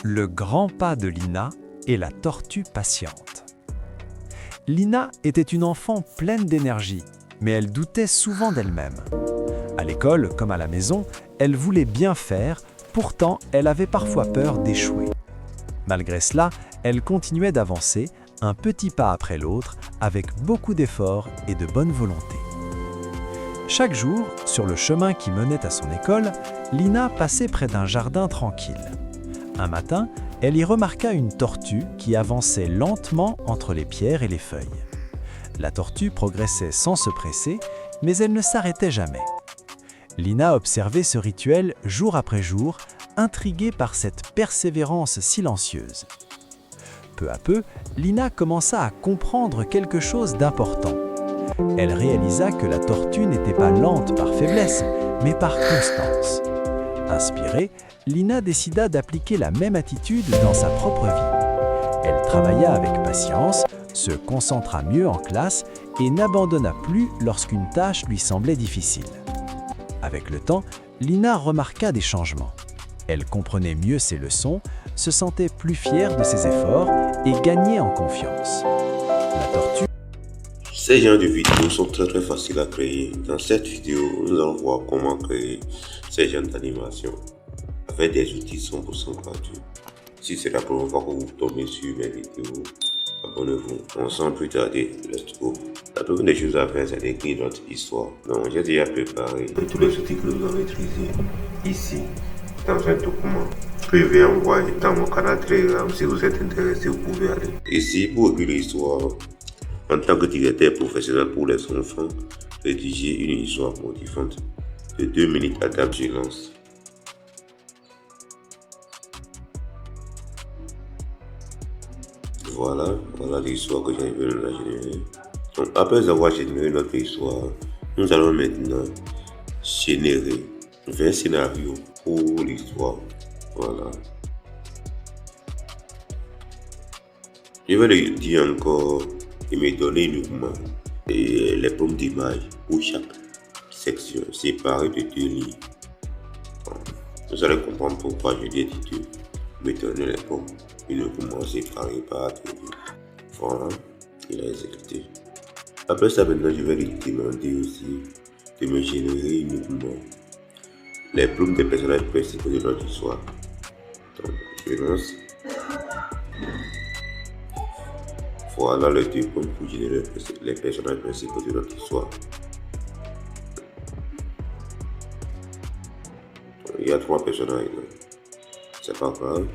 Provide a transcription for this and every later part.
Le grand pas de Lina et la tortue patiente. Lina était une enfant pleine d'énergie, mais elle doutait souvent d'elle-même. À l'école comme à la maison, elle voulait bien faire, pourtant elle avait parfois peur d'échouer. Malgré cela, elle continuait d'avancer, un petit pas après l'autre, avec beaucoup d'efforts et de bonne volonté. Chaque jour, sur le chemin qui menait à son école, Lina passait près d'un jardin tranquille. Un matin, elle y remarqua une tortue qui avançait lentement entre les pierres et les feuilles. La tortue progressait sans se presser, mais elle ne s'arrêtait jamais. Lina observait ce rituel jour après jour, intriguée par cette persévérance silencieuse. Peu à peu, Lina commença à comprendre quelque chose d'important. Elle réalisa que la tortue n'était pas lente par faiblesse, mais par constance. Inspirée, Lina décida d'appliquer la même attitude dans sa propre vie. Elle travailla avec patience, se concentra mieux en classe et n'abandonna plus lorsqu'une tâche lui semblait difficile. Avec le temps, Lina remarqua des changements. Elle comprenait mieux ses leçons, se sentait plus fière de ses efforts et gagnait en confiance. La tortue. Ces genres de vidéos sont très faciles à créer. Dans cette vidéo, nous allons voir comment créer ces genres d'animation avec des outils 100% gratuits. Si c'est la première fois que vous tombez sur mes vidéos, abonnez-vous. On sans plus tarder, let's go. La première des choses à faire, c'est d'écrire notre histoire. Donc, j'ai déjà préparé tous les outils que nous allons utiliser ici, dans un document que je vais envoyer dans mon canal Telegram. Si vous êtes intéressé, vous pouvez aller. Ici, pour écrire l'histoire, en tant que directeur professionnel pour les enfants, rédiger une histoire motivante de 2 minutes à table, je lance. Voilà l'histoire que j'ai venue de générer. Donc, après avoir généré notre histoire, nous allons maintenant générer 20 scénarios pour l'histoire. Voilà. Je vais le dire encore et me donner uniquement les prompts d'image pour chaque section séparée de 2 lignes. Vous allez comprendre pourquoi je dis titre. Me donner les prompts uniquement séparés par 2 lignes. Voilà, il a exécuté. Après ça, maintenant, je vais lui demander aussi de me générer uniquement les prompts des personnages principaux de notre histoire. Donc, je lance. Voilà le 2 prompts pour générer les personnages principaux de notre histoire. Donc, il y a 3 personnages. C'est pas grave.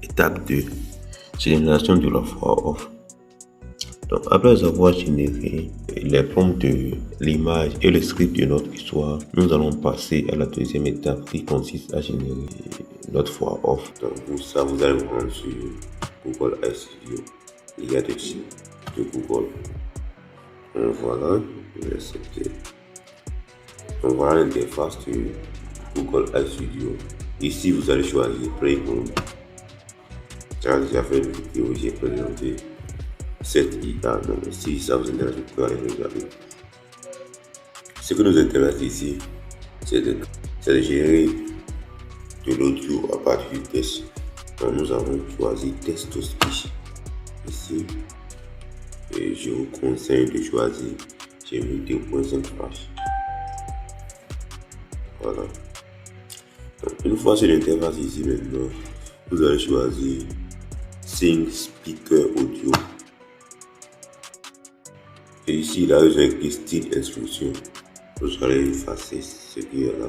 Étape 2. Génération de la voix off. Donc, après avoir généré les prompts de l'image et le script de notre histoire, nous allons passer à la deuxième étape qui consiste à générer notre voix off. Donc, pour ça, vous allez vous rendre sur Google Studio. Il y a dessus de Google. Donc, voilà, je vais accepter. Donc, voilà l'interface de Google Studio. Ici, vous allez choisir Playground. J'ai déjà fait une vidéo où j'ai présenté cette IA. Donc, si ça vous intéresse, vous pouvez aller regarder. Ce qui nous intéresse ici, c'est de gérer de l'audio à partir du texte. Donc, nous avons choisi Text to Speech ici. Et je vous conseille de choisir Gemini 2.5 Flash. Voilà. Donc, une fois sur l'interface ici maintenant, vous allez choisir Sync Speaker Audio. Et ici, là, vous avez écrit Style Instruction. Vous allez effacer ce qui est là.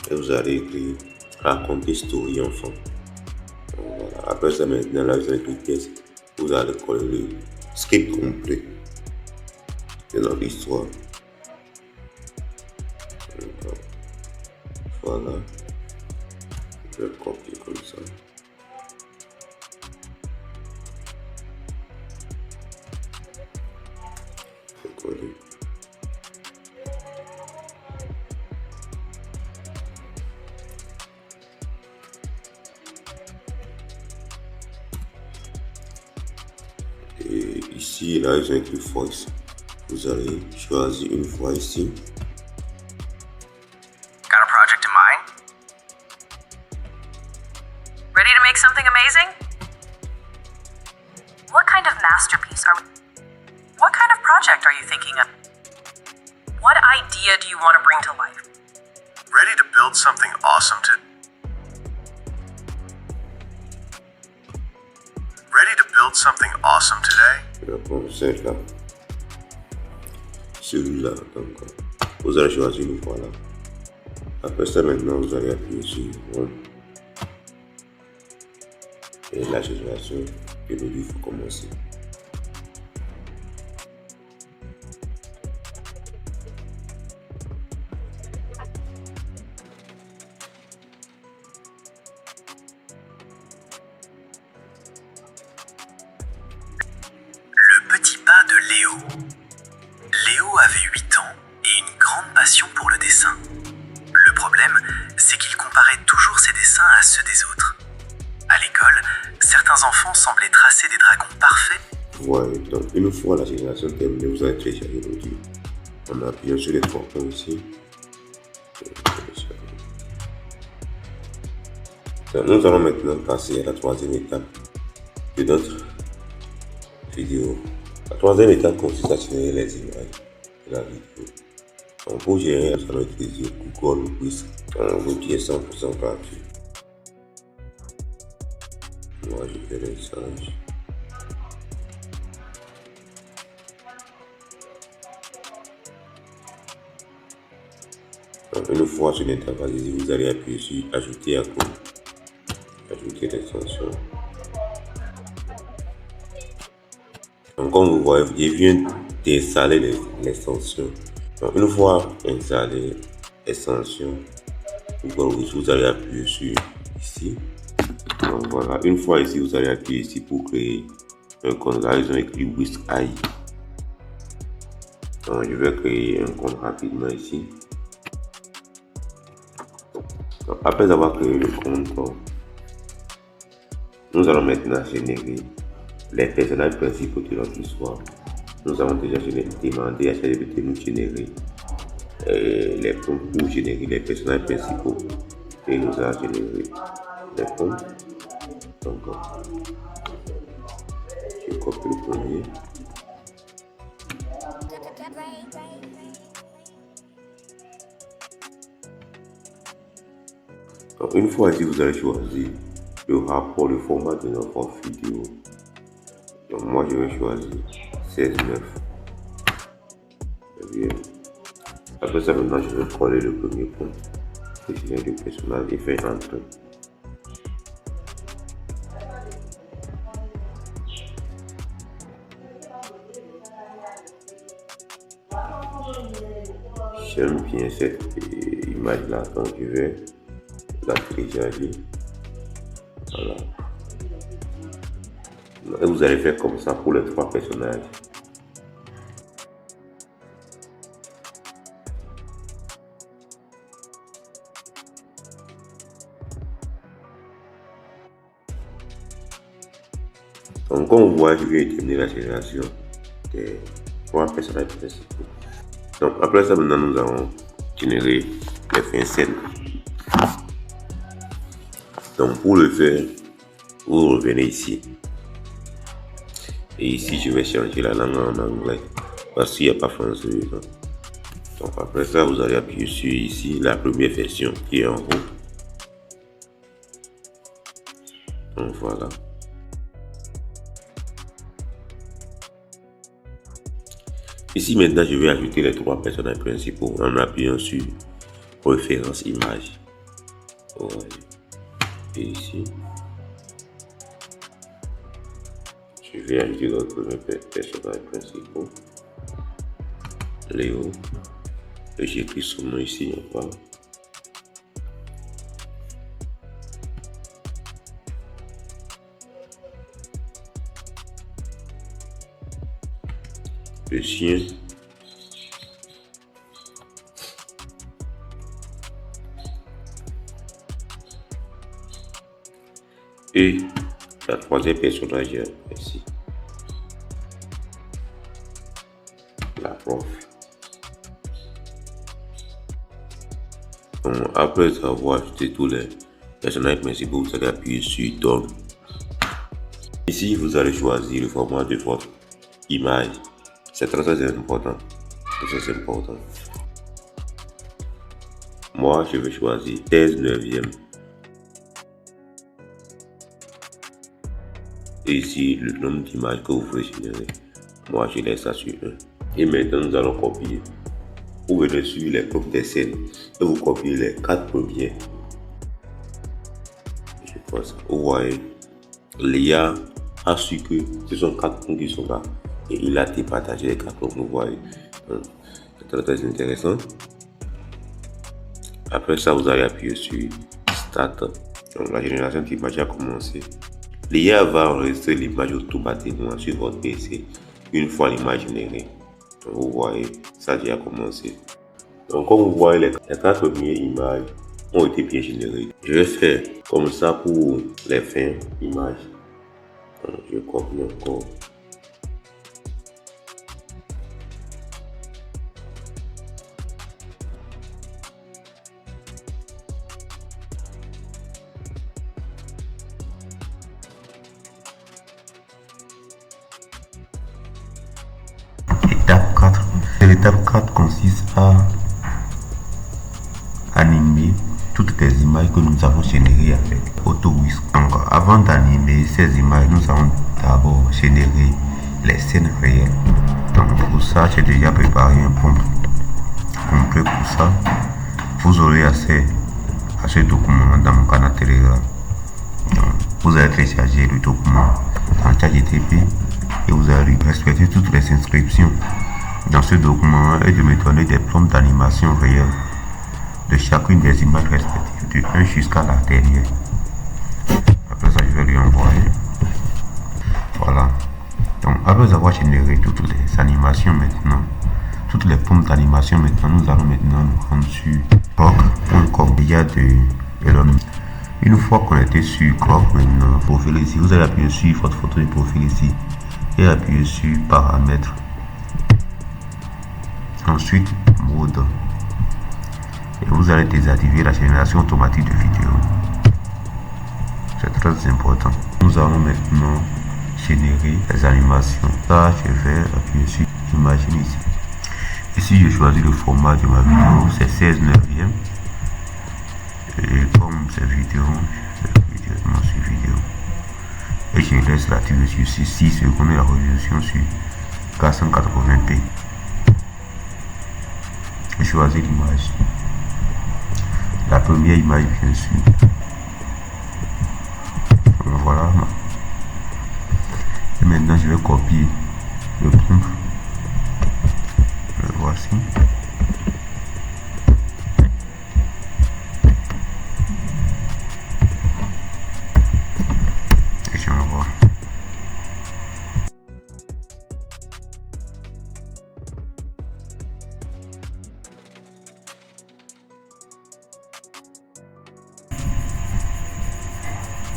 Et vous allez écrire Raconter Story Enfant. Voilà. Après ça, maintenant, là, vous avez écrit Texte. Vous allez coller le script complet de notre histoire. Voilà. Je vais copier comme ça. Coller. Et ici, là, j'ai écrit voice. Vous allez choisir une voix ici. Got a project in mind? make something amazing? What kind of masterpiece are we... What kind of project are you thinking of? What idea do you want to bring to life? Ready to build something awesome Ready to build something awesome today? La prochaine là. Celui-là, donc, vous allez choisir une fois là. Après ça, maintenant, vous allez appuyer sur Run. Et la génération de l'audio faut commencer. Le petit pas de Léo. Léo avait 8 ans et une grande passion pour le dessin. Le problème, c'est qu'il comparait toujours ses dessins à ceux des autres. À l'école, certains enfants semblaient tracer des dragons parfaits. Voilà, donc une fois la génération terminée, vous allez télécharger l'audio. On appuie sur les trois points ici. Donc, nous allons maintenant passer à la troisième étape de notre vidéo. La troisième étape consiste à générer les images de la vidéo. Donc, pour gérer, nous allons utiliser Google Whisk. L'outil est 100% gratuit. Moi, je fais les messages. Donc, une fois sur l'interface, vous allez appuyer sur Ajouter à code. Ajouter l'extension. Donc, comme vous voyez, je viens d'installer l'extension. Donc, une fois installé l'extension, vous allez appuyer sur ici. Donc, voilà, une fois ici, vous allez appuyer ici pour créer un compte. Là, ils ont écrit Whisk AI. Donc, je vais créer un compte rapidement ici. Donc, après avoir créé le compte, nous allons maintenant générer les personnages principaux de notre histoire. Nous avons déjà demandé à ChatGPT de nous générer les prompts pour générer les personnages principaux. Et il nous a généré les prompts. Donc, je copie le premier. Donc, une fois ici, vous allez choisir le rapport, le format de notre vidéo. Donc, moi, je vais choisir 16:9. Très bien. Après ça, maintenant, je vais coller le premier point. Définir le personnage et faire entrer. J'aime bien cette image-là, donc je vais la télécharger. Voilà. Et vous allez faire comme ça pour les trois personnages. Donc, comme vous voyez, je vais terminer la génération des trois personnages principaux. Donc, après ça, maintenant, nous allons générer les fins scènes. Donc, pour le faire, vous revenez ici. Et ici, je vais changer la langue en anglais parce qu'il n'y a pas français. Donc, après ça, vous allez appuyer sur ici la première version qui est en haut. Donc, voilà. Ici, maintenant, je vais ajouter les trois personnages principaux en appuyant sur référence image. Voilà. Et ici, je vais ajouter notre personnage principal, Léo. Et j'écris son nom ici, on va. Le chien. Et la troisième personnage ici. La prof. Donc, après avoir ajouté tous les Personnage principal, vous allez appuyer sur Done. Ici, vous allez choisir le format de votre image. C'est très important. Très important. Moi, je vais choisir 16/9. Et ici, le nombre d'images que vous voulez générer. Moi, je laisse ça sur 1. Et maintenant, nous allons copier. Vous venez sur les profs des scènes et vous copiez les 4 premiers. Je vois ça. Vous voyez, Léa a su que ce sont 4 points qui sont là. Et il a départagé les 4 points, vous voyez. C'est très intéressant. Après ça, vous allez appuyer sur Start. Donc, la génération d'image a commencé. L'IA va enregistrer l'image automatiquement sur votre PC une fois l'image générée. Donc, vous voyez, ça a déjà commencé. Donc, comme vous voyez, les 4 premières images ont été bien générées. Je vais faire comme ça pour les fins images. Donc, je copie encore. Étape 4. L'étape 4 consiste à animer toutes les images que nous avons générées avec AutoWhisk. Donc, avant d'animer ces images, nous allons d'abord générer les scènes réelles. Donc, pour ça, j'ai déjà préparé un prompt complet pour ça. Vous aurez accès à ce document dans mon canal Telegram. Donc, vous allez télécharger le document en ChatGPT et vous allez respecter toutes les inscriptions dans ce document et de me donner des prompts d'animation réelle de chacune des images respectives, de 1 jusqu'à la dernière. Après ça, je vais lui envoyer. Voilà. Donc, après avoir généré toutes les animations maintenant, toutes les prompts d'animation maintenant, nous allons maintenant nous rendre sur Grok.com. Il y a de Elon. Une fois connecté sur Grok maintenant, profil ici, vous allez appuyer sur votre photo de profil ici et appuyer sur paramètres. Ensuite, mode. Et vous allez désactiver la génération automatique de vidéos. C'est très important. Nous allons maintenant générer les animations. Ça, je vais appuyer sur imagine ici. Ici, je choisis le format de ma vidéo, c'est 16/9. Et comme c'est vidéo, je vais directement sur vidéo. Et je laisse la durée sur 6 secondes et la résolution sur 480p. Je choisis l'image. La première image, bien sûr. Voilà. Et maintenant, je vais copier le prompt. Le voici. Et je m'envoie.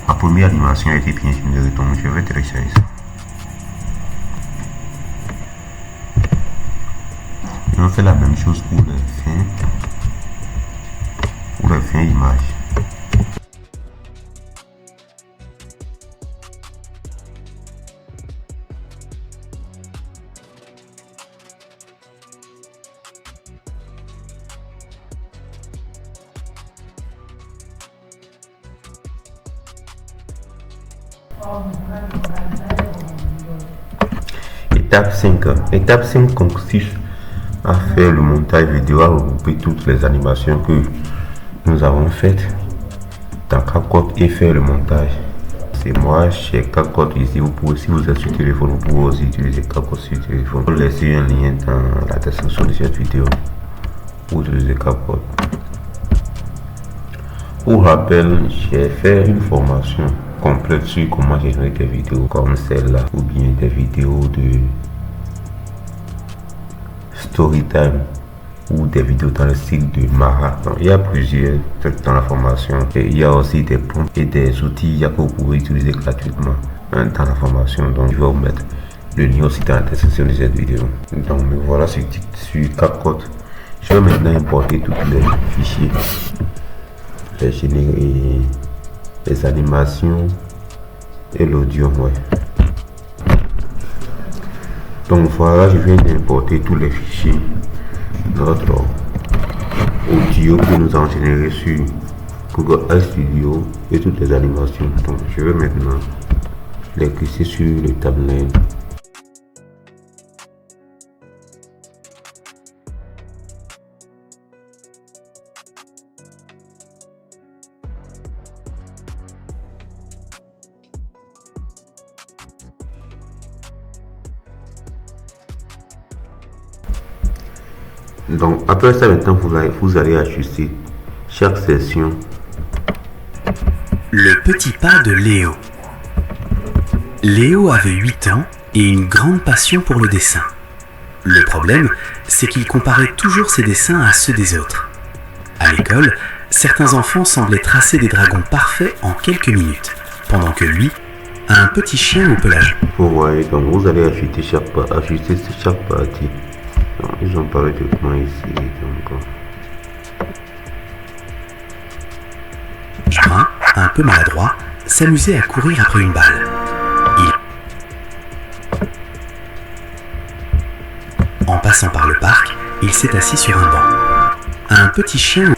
Ma première animation a été bien générée, donc je vais télécharger ça. Et on fait la même chose pour les fins images. Étape 5. Étape 5 consiste à faire le montage vidéo, à regrouper toutes les animations que nous avons faites dans CapCut et faire le montage. C'est moi chez CapCut ici. Vous pouvez, si vous êtes sur téléphone, vous pouvez aussi utiliser CapCut sur téléphone. Je vais laisser un lien dans la description de cette vidéo pour utiliser CapCut. Pour rappel, j'ai fait une formation complète sur comment générer des vidéos comme celle-là ou bien des vidéos de Storytime ou des vidéos dans le style de Mara. Donc, il y a plusieurs trucs dans la formation et il y a aussi des prompts et des outils que vous pouvez utiliser gratuitement dans la formation. Donc je vais vous mettre le lien aussi dans la description de cette vidéo. Donc me voilà sur CapCut. Je vais maintenant importer tous les fichiers, les générer les animations et l'audio. Ouais. Donc voilà, je viens d'importer tous les fichiers notre audio que nous avons généré sur Google Studio et toutes les animations. Donc je vais maintenant les glisser sur le timeline. Donc après ça, maintenant vous allez ajuster chaque session. Le petit pas de Léo. Léo avait 8 ans et une grande passion pour le dessin. Le problème, c'est qu'il comparait toujours ses dessins à ceux des autres. À l'école, certains enfants semblaient tracer des dragons parfaits en quelques minutes, pendant que lui, a un petit chien au pelage. Vous voyez, donc vous allez ajuster chaque partie. Donc, ils ont parlé de comment ici. Donc, Brun, un peu maladroit, s'amusait à courir après une balle. En passant par le parc, il s'est assis sur un banc. Un petit chien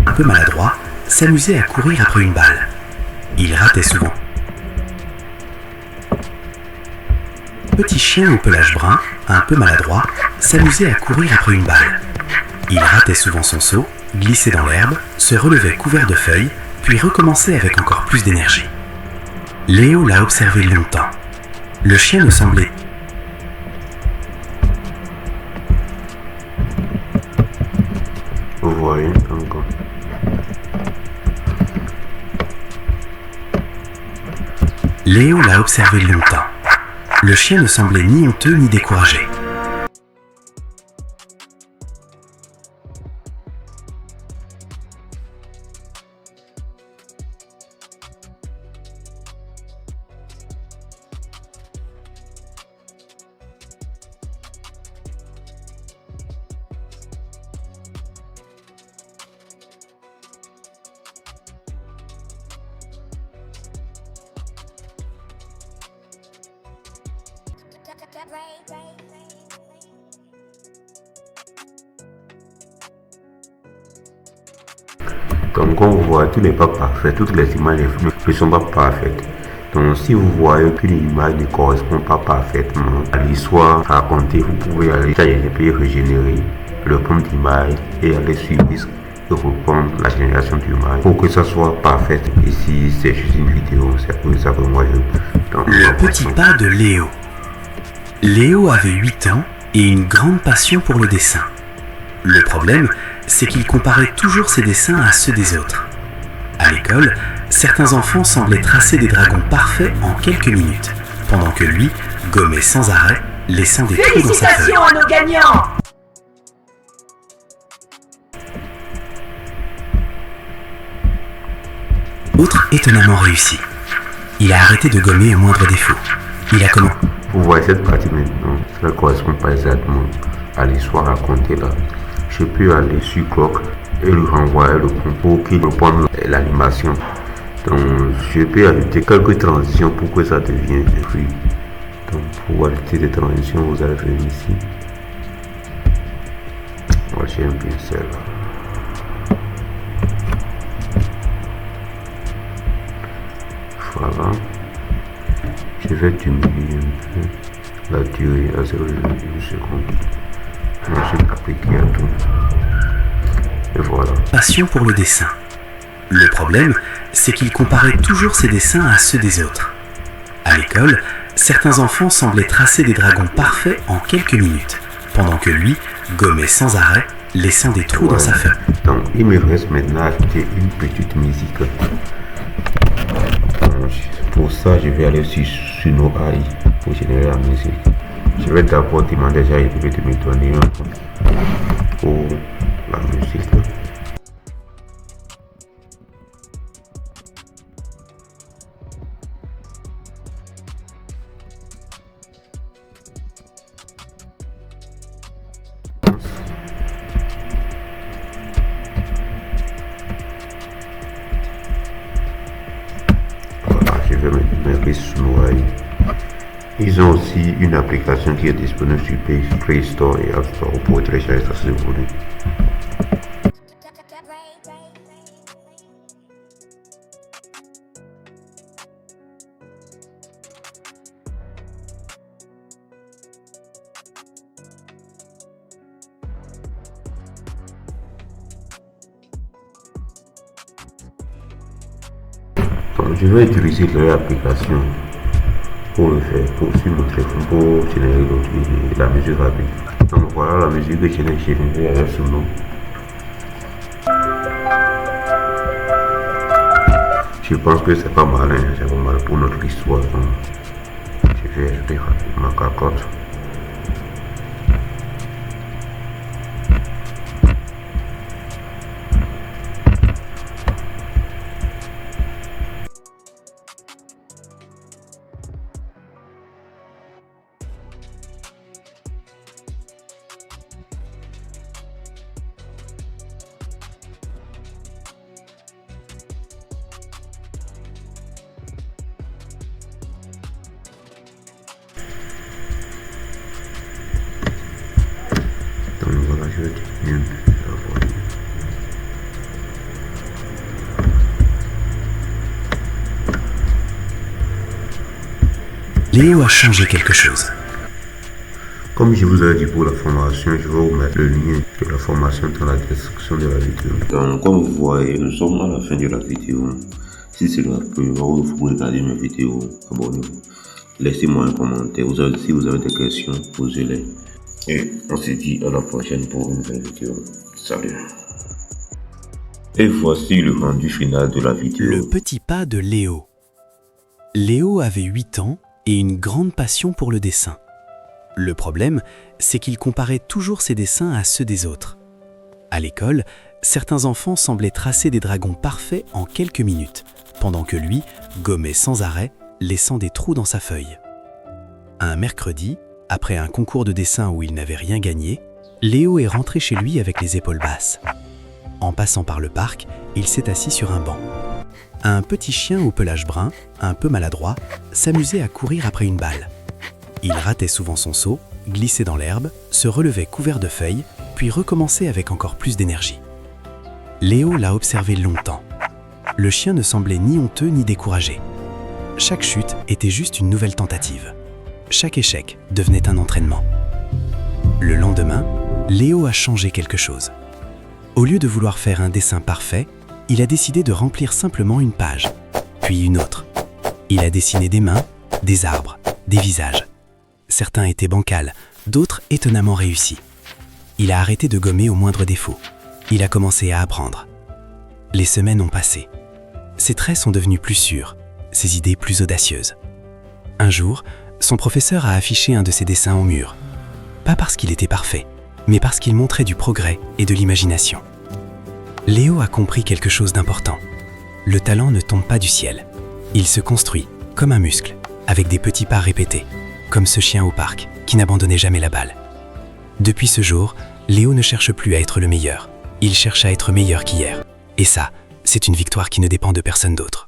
un peu maladroit s'amusait à courir après une balle. Il ratait souvent. Petit chien au pelage brun, un peu maladroit, s'amusait à courir après une balle. Il ratait souvent son saut, glissait dans l'herbe, se relevait couvert de feuilles, puis recommençait avec encore plus d'énergie. Léo l'a observé longtemps. Le chien ne semblait vous voyez encore. Léo l'a observé longtemps. Le chien ne semblait ni honteux ni découragé. Donc comme vous voyez, tout n'est pas parfait, toutes les images ne sont pas parfaites. Donc si vous voyez qu'une image ne correspond pas parfaitement à l'histoire racontée, vous pouvez aller ChatGPT régénérer le prompt d'image et aller sur risque de reprendre la génération d'image pour que ça soit parfait. Et si c'est juste une vidéo, c'est pour ça que moi je... Donc, Le petit pas de Léo. Léo avait 8 ans et une grande passion pour le dessin. Le problème, c'est qu'il comparait toujours ses dessins à ceux des autres. À l'école, certains enfants semblaient tracer des dragons parfaits en quelques minutes, pendant que lui gommait sans arrêt, laissant des trous dans sa feuille. Félicitations à nos gagnants! Autre étonnamment réussi. Il a arrêté de gommer au moindre défaut. Il a commencé. vous voyez cette partie maintenant, ça ne correspond pas exactement à l'histoire racontée là. Je peux aller sur Clock et lui renvoyer le pour qu'il reprenne l'animation. Donc je peux ajouter quelques transitions pour que ça devienne fluide. Donc pour ajouter des transitions, vous allez venir ici. Moi j'ai un pincel. Voilà. Je vais diminuer un peu la durée à 0,1 seconde. Je vais appliquer à tout. Et voilà. Passion pour le dessin. Le problème, c'est qu'il comparait toujours ses dessins à ceux des autres. À l'école, certains enfants semblaient tracer des dragons parfaits en quelques minutes, pendant que lui gommait sans arrêt, laissant des trous dans sa feuille. Donc il me reste maintenant à ajouter une petite musique. Donc, pour ça, je vais aller sur Suno AI pour générer la musique. Je vais d'abord demander à ChatGPT de me donner un pour la musique. je vais me risque noyer. Ils ont aussi une application qui est disponible sur Play Store et App Store pour télécharger ça si vous voulez. Donc, je vais utiliser l'application pour le faire, sur mon téléphone, pour générer la mesure rapide. Donc voilà la mesure que j'ai générée avec ce nom. Je pense que c'est pas malin, c'est pas mal pour notre histoire. Donc je vais ajouter rapidement ma cote. Donc voilà, je vais terminer la voie. Léo a changé quelque chose. Comme je vous ai dit pour la formation, je vais vous mettre le lien de la formation dans la description de la vidéo. Donc comme vous voyez, nous sommes à la fin de la vidéo. Si c'est la première fois que vous regardez mes vidéos, abonnez-vous. Laissez-moi un commentaire. Si vous avez des questions, posez-les. Et on se dit à la prochaine pour une nouvelle vidéo. Salut. Et voici le rendu final de la vidéo. Le petit pas de Léo. Léo avait 8 ans et une grande passion pour le dessin. Le problème, c'est qu'il comparait toujours ses dessins à ceux des autres. À l'école, certains enfants semblaient tracer des dragons parfaits en quelques minutes, pendant que lui gommait sans arrêt, laissant des trous dans sa feuille. Un mercredi, après un concours de dessin où il n'avait rien gagné, Léo est rentré chez lui avec les épaules basses. En passant par le parc, il s'est assis sur un banc. Un petit chien au pelage brun, un peu maladroit, s'amusait à courir après une balle. Il ratait souvent son saut, glissait dans l'herbe, se relevait couvert de feuilles, puis recommençait avec encore plus d'énergie. Léo l'a observé longtemps. Le chien ne semblait ni honteux ni découragé. Chaque chute était juste une nouvelle tentative. Chaque échec devenait un entraînement. Le lendemain, Léo a changé quelque chose. Au lieu de vouloir faire un dessin parfait, il a décidé de remplir simplement une page, puis une autre. Il a dessiné des mains, des arbres, des visages. Certains étaient bancals, d'autres étonnamment réussis. Il a arrêté de gommer au moindre défaut. Il a commencé à apprendre. Les semaines ont passé. Ses traits sont devenus plus sûrs, ses idées plus audacieuses. Un jour, son professeur a affiché un de ses dessins au mur. Pas parce qu'il était parfait, mais parce qu'il montrait du progrès et de l'imagination. Léo a compris quelque chose d'important. Le talent ne tombe pas du ciel. Il se construit, comme un muscle, avec des petits pas répétés, comme ce chien au parc qui n'abandonnait jamais la balle. Depuis ce jour, Léo ne cherche plus à être le meilleur. Il cherche à être meilleur qu'hier. Et ça, c'est une victoire qui ne dépend de personne d'autre.